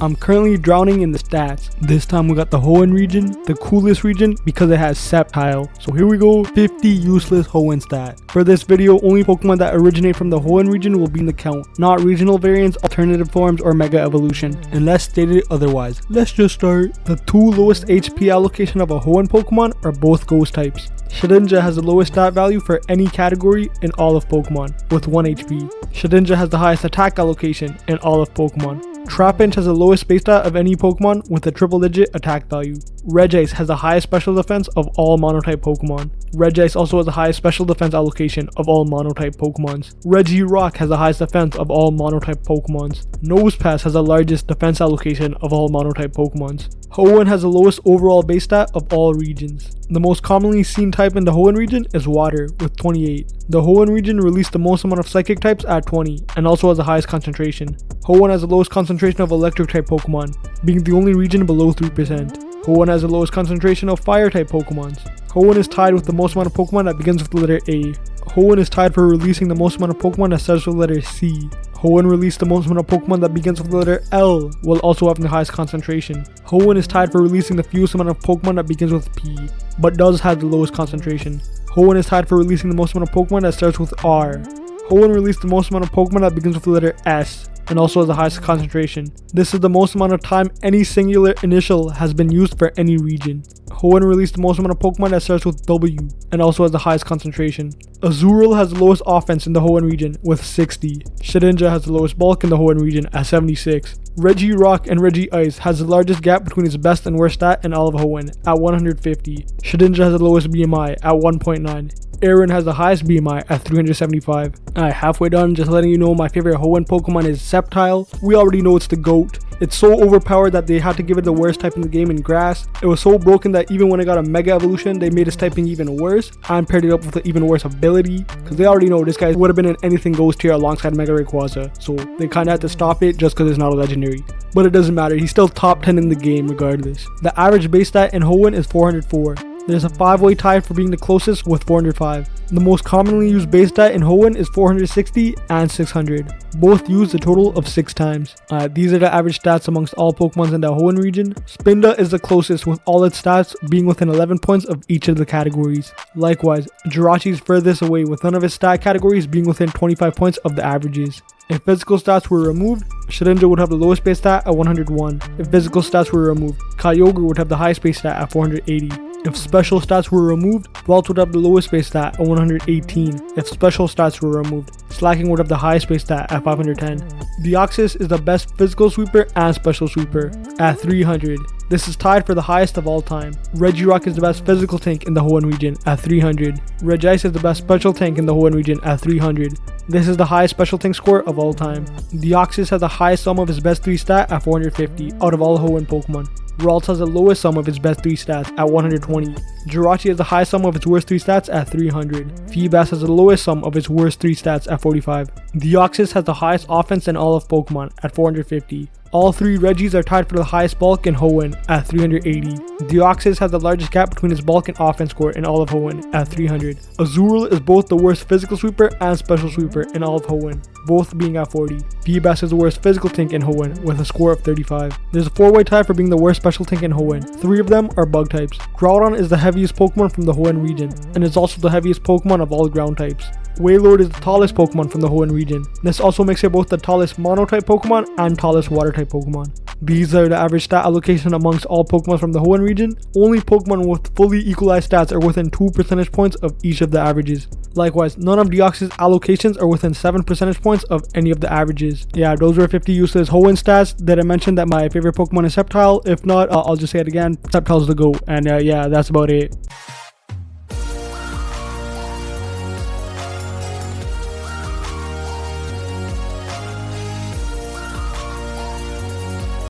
I'm currently drowning in the stats. This time we got the Hoenn region, the coolest region because it has Sceptile. So here we go, 50 useless Hoenn stat. For this video, only Pokemon that originate from the Hoenn region will be in the count, not regional variants, alternative forms, or Mega Evolution, unless stated otherwise. Let's just start. The two lowest HP allocation of a Hoenn Pokemon are both Ghost types. Shedinja has the lowest stat value for any category in all of Pokemon, with 1 HP. Shedinja has the highest attack allocation in all of Pokemon. Trapinch has the lowest base stat of any Pokemon with a triple-digit attack value. Regice has the highest special defense of all Monotype Pokemon. Regice also has the highest special defense allocation of all Monotype Pokemons. Regirock has the highest defense of all Monotype Pokemons. Nosepass has the largest defense allocation of all Monotype Pokemons. Hoenn has the lowest overall base stat of all regions. The most commonly seen type in the Hoenn region is Water, with 28. The Hoenn region released the most amount of Psychic types at 20, and also has the highest concentration. Hoenn has the lowest concentration of Electric type Pokemon, being the only region below 3%. Hoenn has the lowest concentration of Fire type Pokemons. Hoenn is tied with the most amount of Pokemon that begins with the letter A. Hoenn is tied for releasing the most amount of Pokemon that starts with the letter C. Hoenn released the most amount of Pokemon that begins with the letter L, while also having the highest concentration. Hoenn is tied for releasing the fewest amount of Pokemon that begins with P, but does have the lowest concentration. Hoenn is tied for releasing the most amount of Pokemon that starts with R. Hoenn released the most amount of Pokemon that begins with the letter S, and also has the highest concentration. This is the most amount of time any singular initial has been used for any region. Hoenn released the most amount of Pokemon that starts with W, and also has the highest concentration. Azurill has the lowest offense in the Hoenn region with 60. Shedinja has the lowest bulk in the Hoenn region at 76. Regirock and Regice has the largest gap between its best and worst stat in all of Hoenn at 150. Shedinja has the lowest BMI at 1.9. Aaron has the highest BMI at 375. Alright, halfway done, just letting you know my favorite Hoenn Pokemon is Sceptile. We already know it's the GOAT. It's so overpowered that they had to give it the worst type in the game in Grass. It was so broken that even when it got a Mega Evolution, they made its typing even worse and paired it up with an even worse ability, because they already know this guy would have been in anything Ghost tier alongside Mega Rayquaza, so they kinda had to stop it just because it's not a legendary. But it doesn't matter, he's still top 10 in the game regardless. The average base stat in Hoenn is 404. There's a 5-way tie for being the closest with 405. The most commonly used base stat in Hoenn is 460 and 600. Both used a total of 6 times. These are the average stats amongst all Pokemons in the Hoenn region. Spinda is the closest with all its stats being within 11 points of each of the categories. Likewise, Jirachi is furthest away with none of its stat categories being within 25 points of the averages. If physical stats were removed, Shedinja would have the lowest base stat at 101. If physical stats were removed, Kyogre would have the highest base stat at 480. If special stats were removed, Vault would have the lowest base stat at 118. If special stats were removed, Slacking would have the highest base stat at 510. Deoxys is the best physical sweeper and special sweeper at 300. This is tied for the highest of all time. Regirock is the best physical tank in the Hoenn region at 300. Regice is the best special tank in the Hoenn region at 300. This is the highest special tank score of all time. Deoxys has the highest sum of his best 3 stat at 450 out of all Hoenn Pokemon. Ralts has the lowest sum of its best 3 stats at 120. Jirachi has the highest sum of its worst 3 stats at 300. Feebas has the lowest sum of its worst 3 stats at 45. Deoxys has the highest offense in all of Pokemon at 450. All 3 Regis are tied for the highest bulk in Hoenn at 380. Deoxys has the largest gap between its bulk and offense score in all of Hoenn at 300. Azurill is both the worst physical sweeper and special sweeper in all of Hoenn, both being at 40. Feebas is the worst physical tank in Hoenn with a score of 35. There's a 4-way tie for being the worst special tank in Hoenn. 3 of them are bug types. Groudon is the heaviest Pokemon from the Hoenn region, and is also the heaviest Pokemon of all ground types. Wailord is the tallest Pokemon from the Hoenn region. This also makes it both the tallest Monotype Pokemon and tallest Water-type Pokemon. These are the average stat allocation amongst all Pokemon from the Hoenn region. Only Pokemon with fully equalized stats are within 2 percentage points of each of the averages. Likewise, none of Deoxys' allocations are within 7 percentage points of any of the averages. Yeah, those were 50 useless Hoenn stats. Did I mention that my favorite Pokemon is Sceptile? If not, I'll just say it again. Sceptile's the GOAT. And yeah, that's about it.